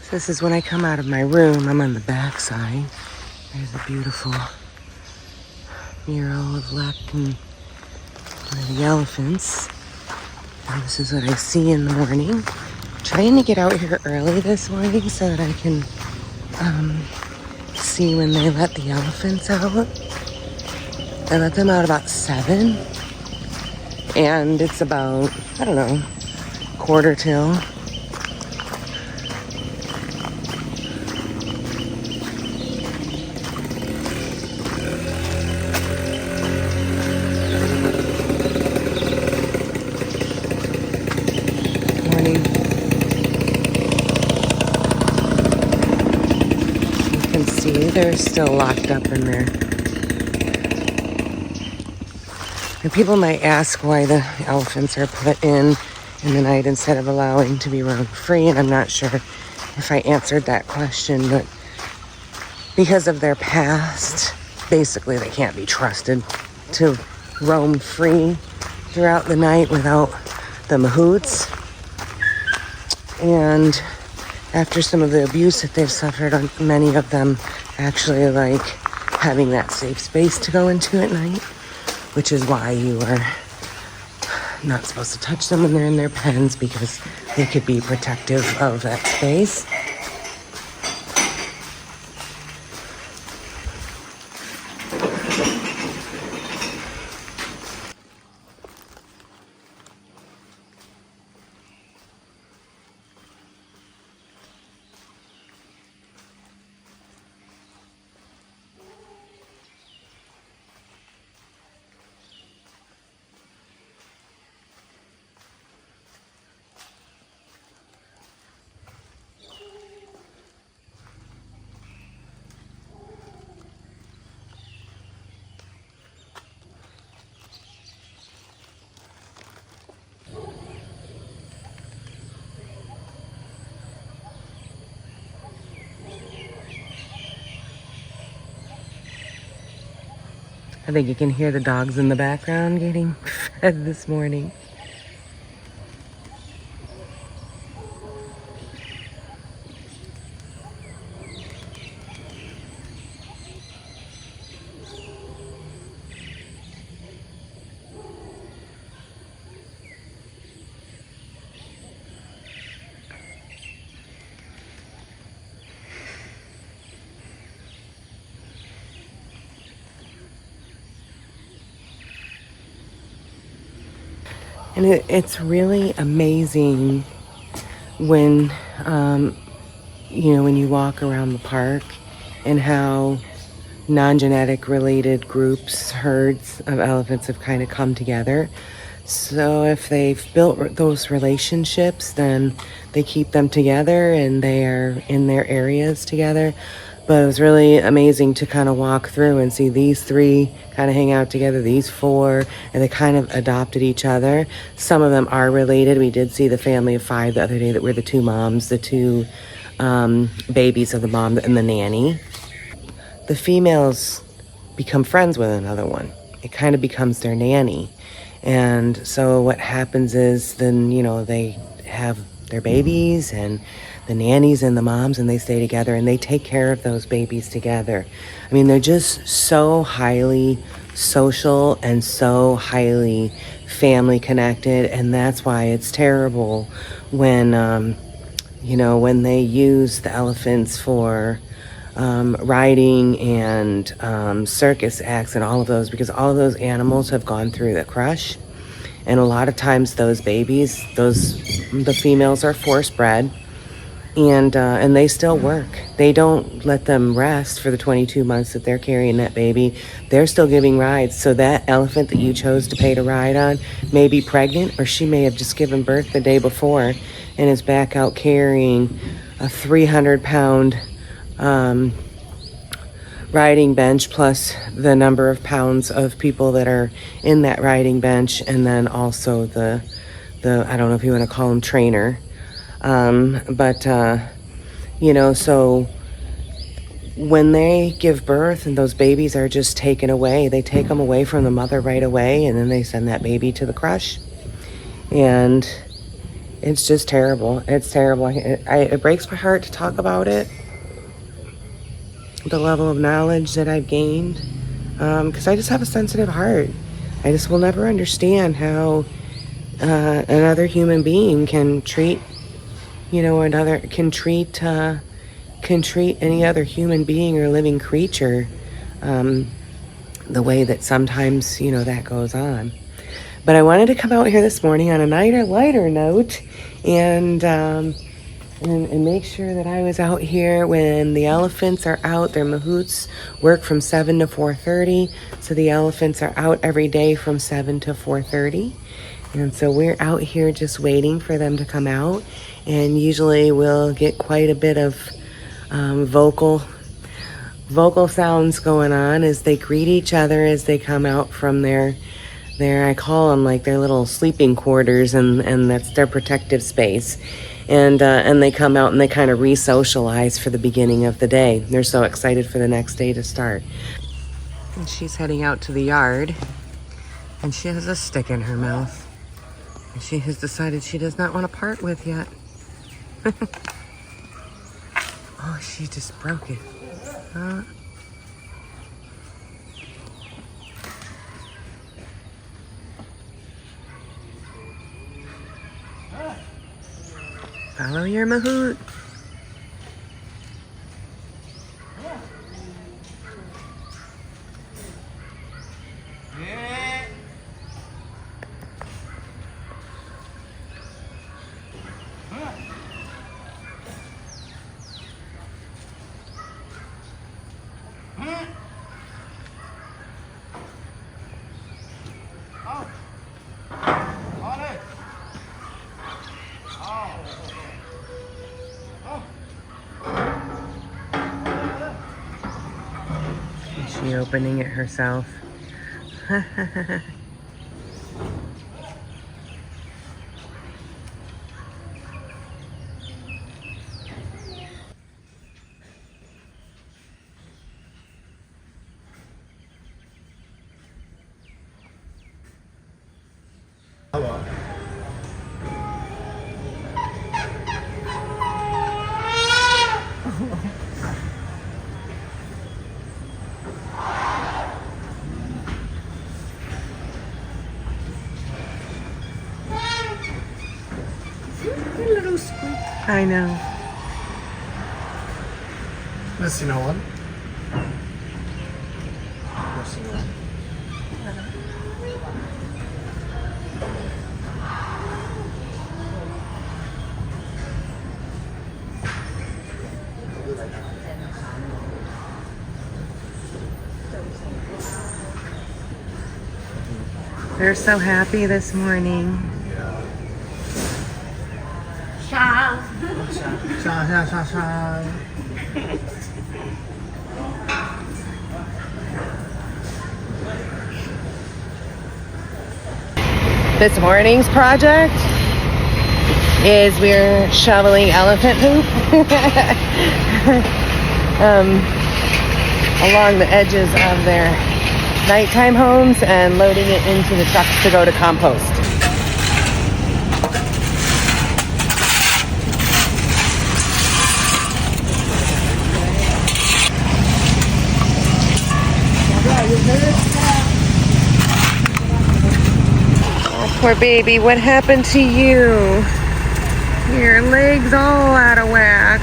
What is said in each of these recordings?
So this is when I come out of my room. I'm on the back side. There's a beautiful mural of Lek and one of the elephants. And this is what I see in the morning. Trying to get out here early this morning so that I can see when they let the elephants out. They let them out about 7. And it's about, I don't know, quarter till. Morning. You can see they're still locked up in there. And people might ask why the elephants are put in the night instead of allowing to be roamed free, and I'm not sure if I answered that question, but because of their past, basically they can't be trusted to roam free throughout the night without the mahouts. And after some of the abuse that they've suffered, many of them actually like having that safe space to go into at night, which is why you are not supposed to touch them when they're in their pens, because they could be protective of that space. I think you can hear the dogs in the background getting fed this morning. And it's really amazing when, when you walk around the park and how non-genetic related groups, herds of elephants have kind of come together. So if they've built those relationships, then they keep them together and they are in their areas together. But it was really amazing to kind of walk through and see these 3 kind of hang out together, these 4, and they kind of adopted each other. Some of them are related. We did see the family of 5 the other day that were the 2 moms, the 2 babies of the mom and the nanny. The females become friends with another one. It kind of becomes their nanny. And so what happens is then, they have their babies and the nannies and the moms, and they stay together and they take care of those babies together. I mean, they're just so highly social and so highly family connected, and that's why it's terrible when, when they use the elephants for riding and circus acts and all of those, because all of those animals have gone through the crush. And a lot of times those babies, the females are force bred, and they still work. They don't let them rest for the 22 months that they're carrying that baby. They're still giving rides. So that elephant that you chose to pay to ride on may be pregnant, or she may have just given birth the day before and is back out carrying a 300-pound riding bench, plus the number of pounds of people that are in that riding bench, and then also the I don't know if you want to call them trainer. So when they give birth and those babies are just taken away, they take them away from the mother right away, and then they send that baby to the crush. And It's just terrible. It's terrible. It breaks my heart to talk about it, the level of knowledge that I've gained, because I just have a sensitive heart. I just will never understand how another human being can treat, can treat any other human being or living creature the way that sometimes, that goes on. But I wanted to come out here this morning on a lighter note and make sure that I was out here when the elephants are out. Their mahouts work from 7 to 4:30, so the elephants are out every day from 7 to 4:30. And so we're out here just waiting for them to come out, and usually we'll get quite a bit of vocal sounds going on as they greet each other as they come out from their I call them like their little sleeping quarters, and that's their protective space. And they come out and they kind of re-socialize for the beginning of the day. They're so excited for the next day to start. And she's heading out to the yard, and she has a stick in her mouth. And she has decided she does not want to part with yet. Oh, she just broke it. Follow your mahout. She opening it herself. I know. Missing one. Missing one. They're so happy this morning. This morning's project is we're shoveling elephant poop along the edges of their nighttime homes and loading it into the trucks to go to compost. Oh, poor baby, what happened to you? Your legs all out of whack.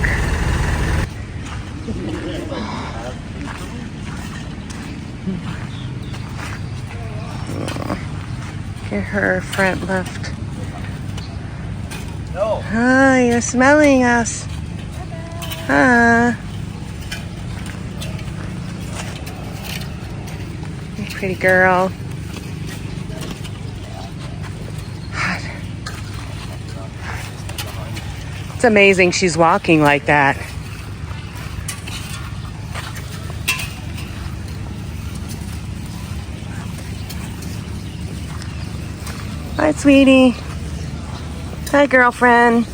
Get her front left. No. Ah, you're smelling us. Ah. Pretty girl. It's amazing she's walking like that. Hi, sweetie. Hi, girlfriend.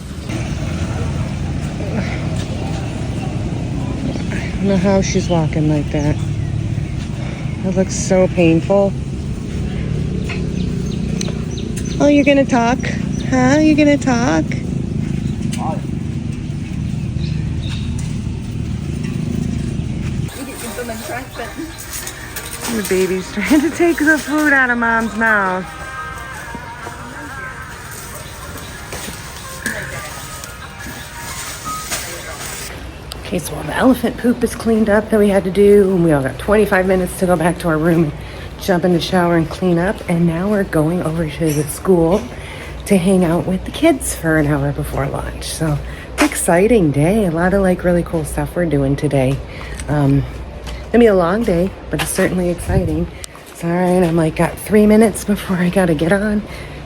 I don't know how she's walking like that. It looks so painful. Oh, you're gonna talk? Huh? You gonna talk? The baby's trying to take the food out of mom's mouth. Okay, so all the elephant poop is cleaned up that we had to do, and we all got 25 minutes to go back to our room and jump in the shower and clean up. And now we're going over to the school to hang out with the kids for an hour before lunch. So exciting day. A lot of like really cool stuff we're doing today. Gonna be a long day, but it's certainly exciting. So all right, I'm like got 3 minutes before I gotta get on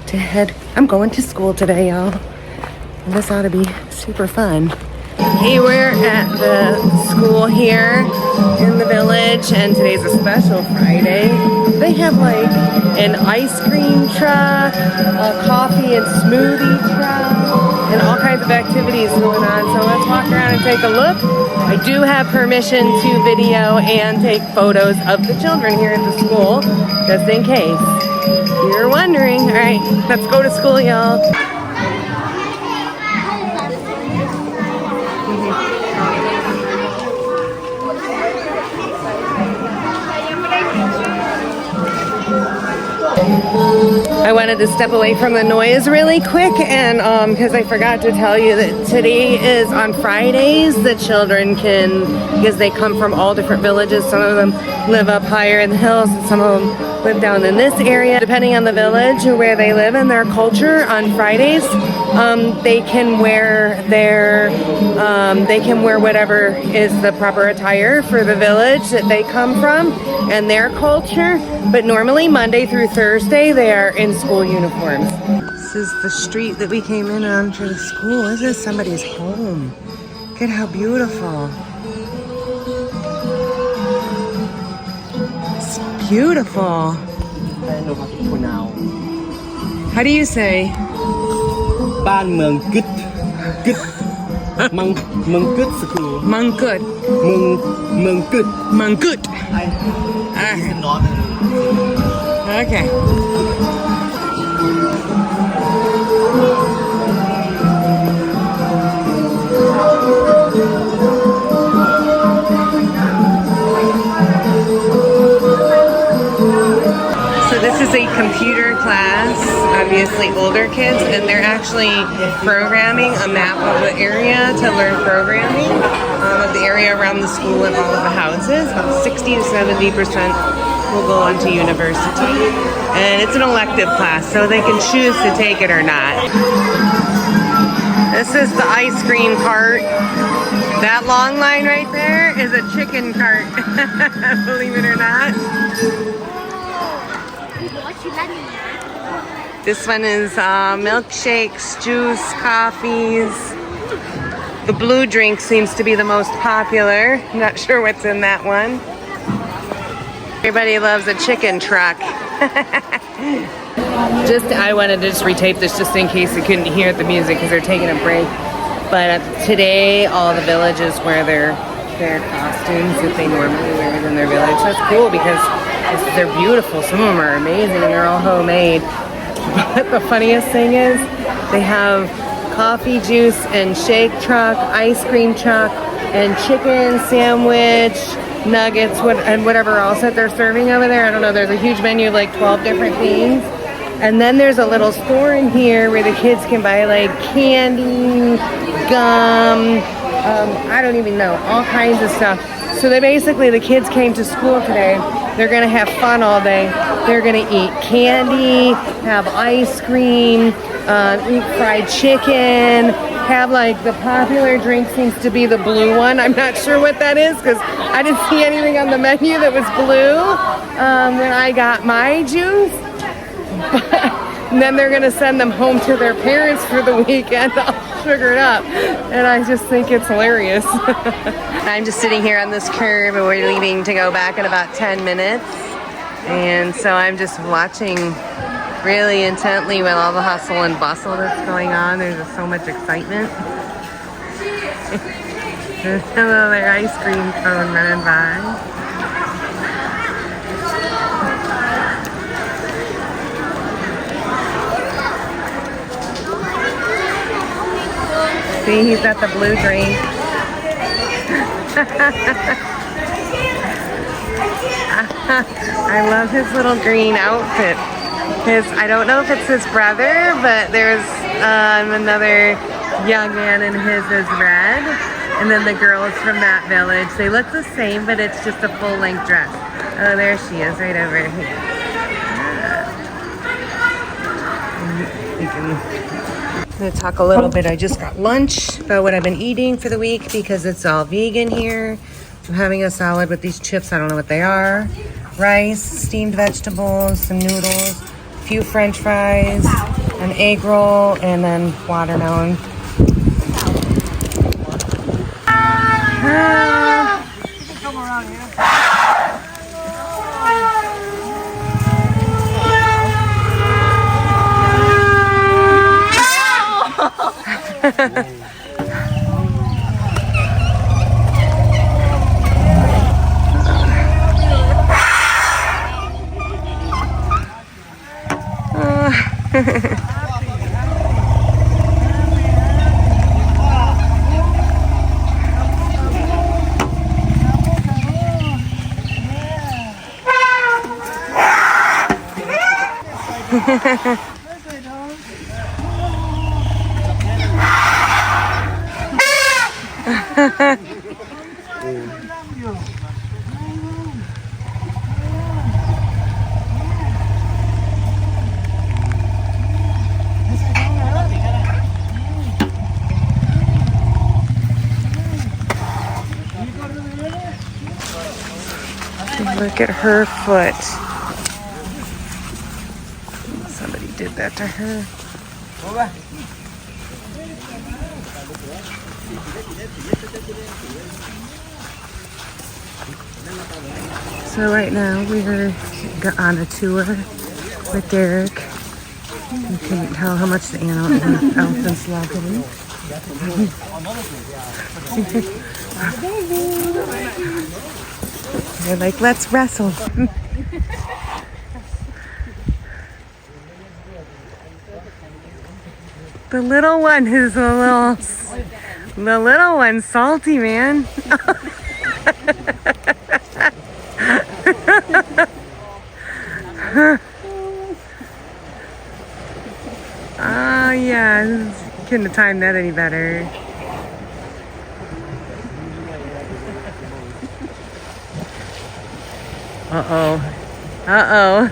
to head. I'm going to school today, y'all. And this ought to be super fun. Hey, we're at the school here in the village, and today's a special Friday. They have like an ice cream truck, a coffee and smoothie truck, and all kinds of activities going on. So let's walk around and take a look. I do have permission to video and take photos of the children here at the school, just in case you're wondering. All right, let's go to school, y'all. I wanted to step away from the noise really quick, and because I forgot to tell you that today is on Fridays. The children can, because they come from all different villages. Some of them live up higher in the hills, and some of them live down in this area. Depending on the village or where they live and their culture, on Fridays they can wear whatever is the proper attire for the village that they come from and their culture. But normally Monday through Thursday they are in school uniforms. This is the street that we came in on for the school. This is somebody's home. Look at how beautiful. It's beautiful. How do you say? Ban Muangkud. Muangkud school. Muangkud. Muangkud. Muangkud. Okay. So this is a computer class, obviously older kids, and they're actually programming a map of the area to learn programming of the area around the school and all of the houses. About 60 to 70% will go on to university. And it's an elective class, so they can choose to take it or not. This is the ice cream cart. That long line right there is a chicken cart, believe it or not. This one is milkshakes, juice, coffees. The blue drink seems to be the most popular. I'm not sure what's in that one. Everybody loves a chicken truck. I wanted to just retape this just in case you couldn't hear the music because they're taking a break. But today, all the villages wear their costumes that they normally wear in their village. That's cool because they're beautiful. Some of them are amazing. They're all homemade. But the funniest thing is they have coffee, juice, and shake truck, ice cream truck, and chicken sandwich, nuggets, and whatever else that they're serving over there. I don't know. There's a huge menu of like 12 different things. And then there's a little store in here where the kids can buy like candy, gum, I don't even know, all kinds of stuff. So the kids came to school today. They're gonna have fun all day. They're gonna eat candy, have ice cream, eat fried chicken, have like the popular drink seems to be the blue one. I'm not sure what that is because I didn't see anything on the menu that was blue when I got my juice. And then they're gonna send them home to their parents for the weekend, all sugared up. And I just think it's hilarious. I'm just sitting here on this curb and we're leaving to go back in about 10 minutes. And so I'm just watching really intently with all the hustle and bustle that's going on. There's just so much excitement. There's another ice cream cone running by. See, he's got the blue drink. I love his little green outfit. I don't know if it's his brother, but there's another young man and his is red. And then the girl is from that village. They look the same, but it's just a full-length dress. Oh, there she is, right over here. I'm gonna talk a little bit. I just got lunch about what I've been eating for the week because it's all vegan here. I'm having a salad with these chips. I don't know what they are. Rice, steamed vegetables, some noodles, a few French fries, an egg roll, and then watermelon. Come around here. Look at her foot. Somebody did that to her. So right now we are on a tour with Derek. You can tell how much the elephants love him. They're like, let's wrestle. The little one is the little one's salty, man. Oh yeah, couldn't have timed that any better. Uh-oh. Uh-oh.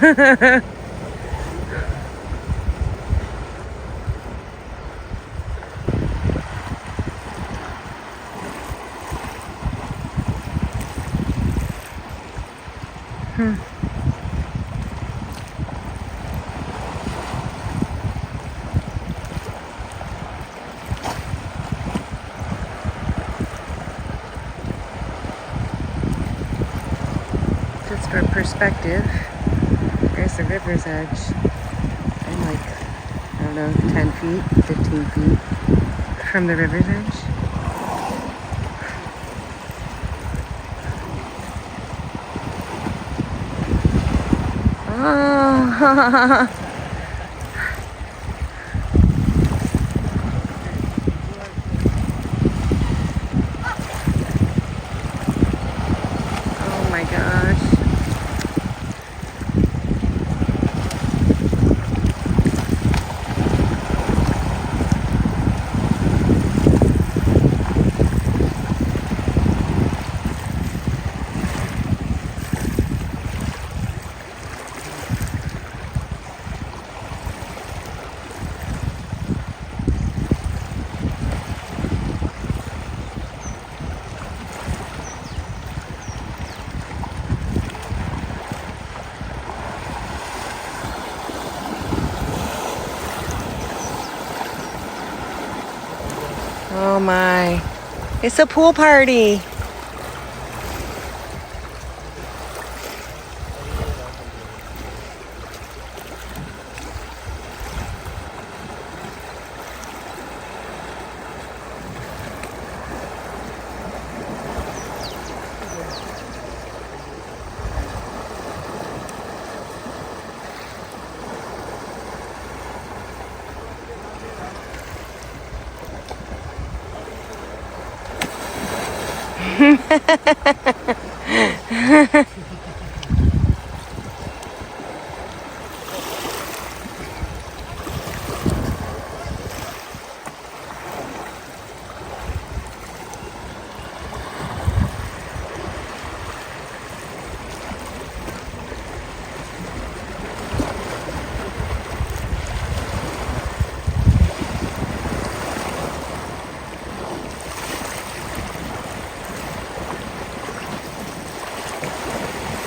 Just for perspective, there's the river's edge. I'm like, I don't know, 10 feet, 15 feet from the river's edge. Oh, oh my gosh. Oh my, it's a pool party.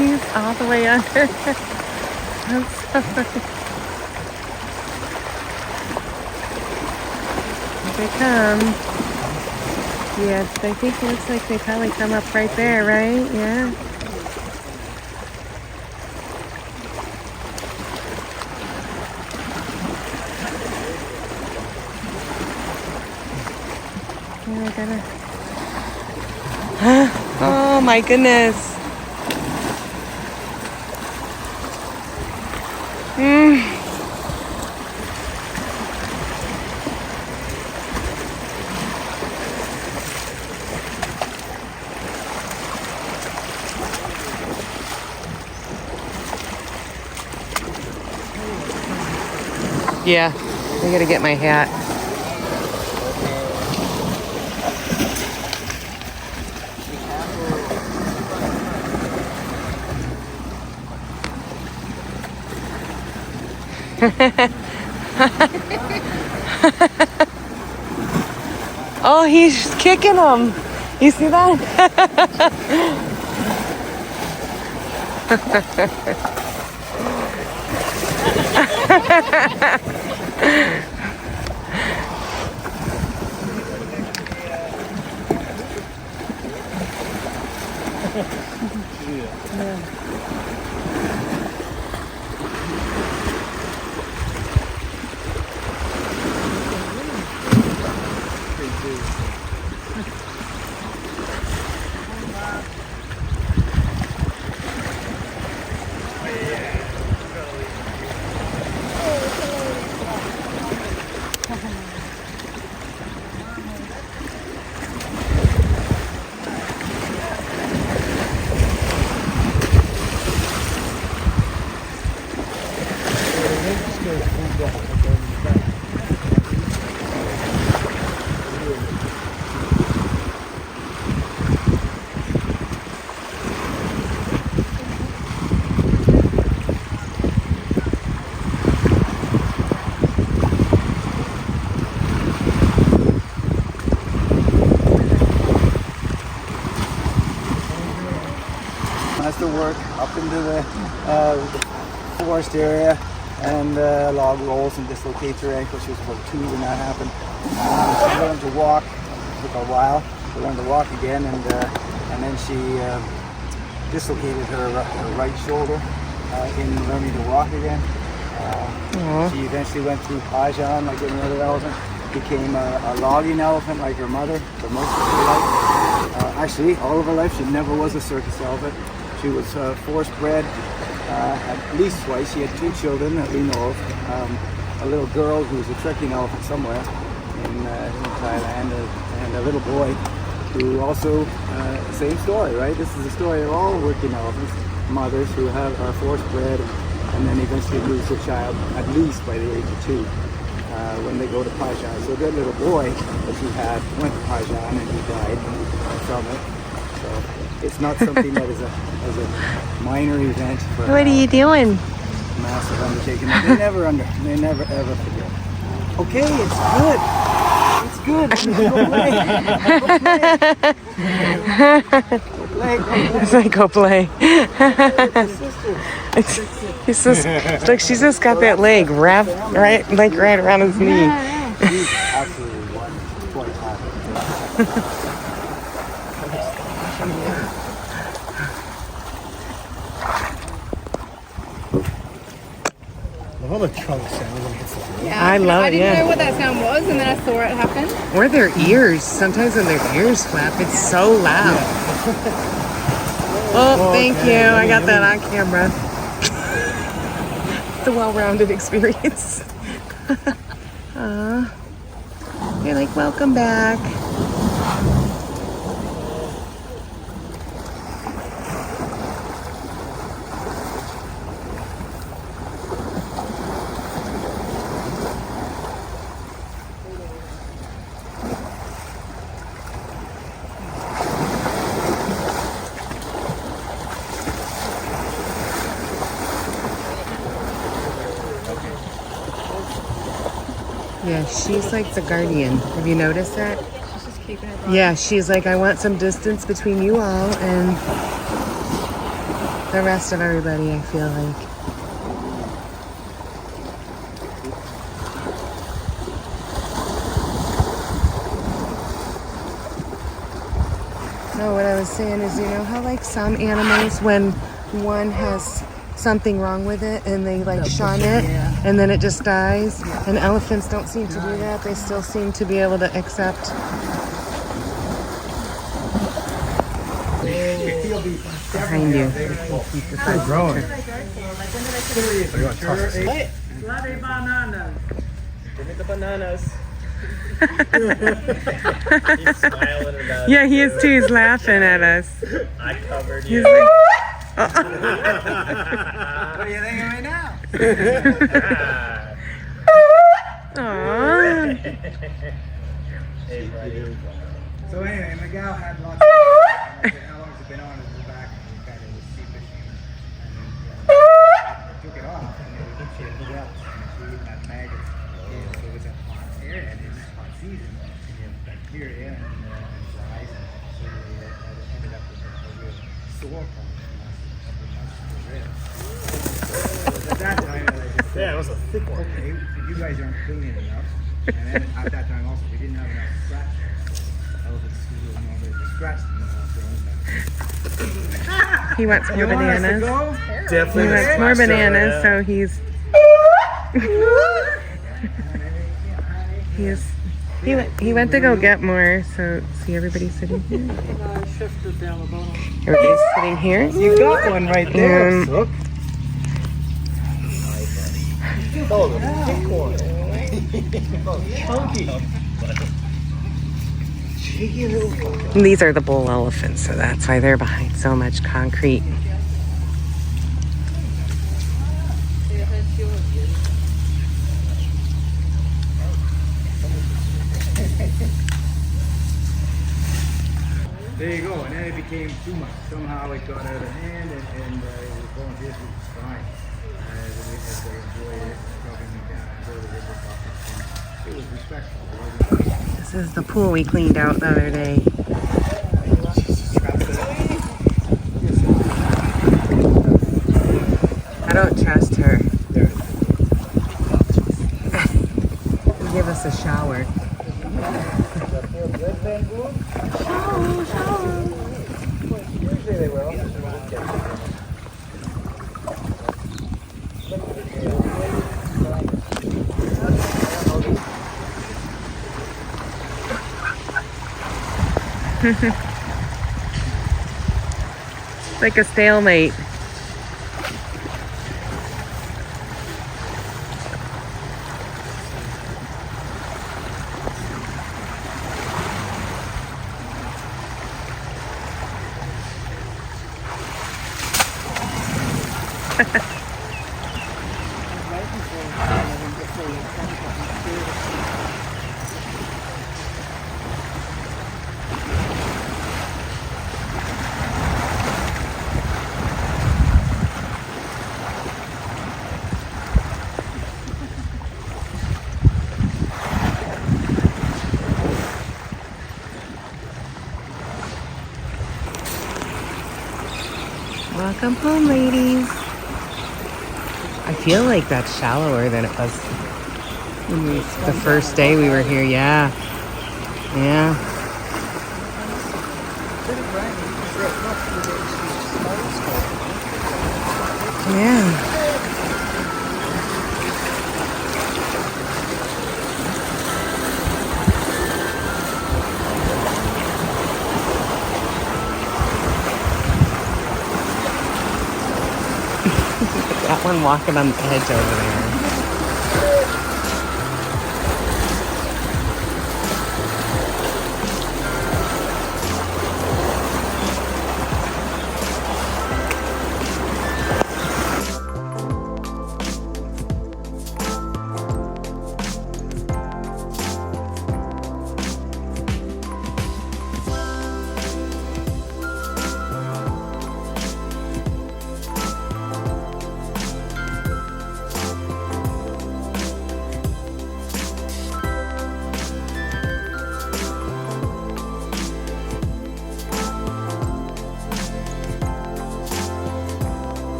He's all the way under. I'm sorry. Here they come. Yeah, I think it looks like they probably come up right there, right? Yeah. Yeah, I gotta. Oh my goodness. Yeah, I gotta get my hat. Oh, he's kicking him. You see that? Has to work up into the forest area and log rolls and dislocates her ankle. She was about 2 when that happened. She learned to walk. It took a while to learn to walk again, and then she dislocated her right shoulder in learning to walk again. She eventually went through Pajan like any other elephant, became a logging elephant like her mother for most of her life. Actually, all of her life, she never was a circus elephant. She was forced bred at least twice. She had 2 children that we know of. A little girl who was a trekking elephant somewhere in Thailand, and a little boy who also, same story, right? This is the story of all working elephants, mothers who are forced bred and then eventually lose their child, at least by the age of 2, when they go to Pajan. So that little boy that she had went to Pajan and he died from it. So it's not something that is a minor event for What are you doing? massive undertaking. They never ever forget. Okay, it's good. It's good. Go play. Go play. It's like, go play. He's just, look, she's just got that leg wrapped right around his knee. He's absolutely one quite happy. Love all the trunk sound when it hits the ground. Yeah, I love it, I didn't yeah. know what that sound was, and then I saw it happen. Or their ears. Sometimes when their ears flap, it's so loud. Oh, thank you. I got that on camera. It's a well-rounded experience. They're like, welcome back. Yeah, she's like the guardian. Have you noticed that? She's just keeping it. Yeah, she's like, I want some distance between you all and the rest of everybody, I feel like. No, what I was saying is, you know how like some animals, when one has something wrong with it and they like shun it and then it just dies, and elephants don't seem to do that. They still seem to be able to accept. Behind you. They're growing. Give me the bananas. He's smiling about Yeah, he is too. He's laughing at us. I covered He's you. like, What do you think of me now? aww. Hey, buddy. So anyway, Miguel had lots of I said, how long has it been on? It was back and we kind of was sea fishing and I took it off and then she had Miguel and she had maggots. And so it was a hot area and it's hot season and you have bacteria and flies and so it ended up with a real sore problem for the last couple of months. At that time, I just said, Yeah, it was a thick one. okay, you guys aren't cleaning enough. And then at that time also, we didn't have enough scratch. Elephants who were normally the scratch them. He wants more bananas. He Definitely. wants more bananas, so he's he went to go get more. So see, everybody's sitting here. Everybody's sitting here. You got one right there. Um, Oh, the thick one. Chunky. Cheeky little fucker. These are the bull elephants, so that's why they're behind so much concrete. There you go, and then it became too much. Somehow it got out of hand, and it was volunteers who was fine. As they enjoyed it, rubbing me down and go to the river buckets. It was respectful. It wasn't This is the pool we cleaned out the other day. I don't trust her. Give us a shower. Usually they will. Like a stalemate. Welcome home, ladies. I feel like that's shallower than it was the first day we were here. Yeah. Yeah. Yeah. That one walking on the edge over there.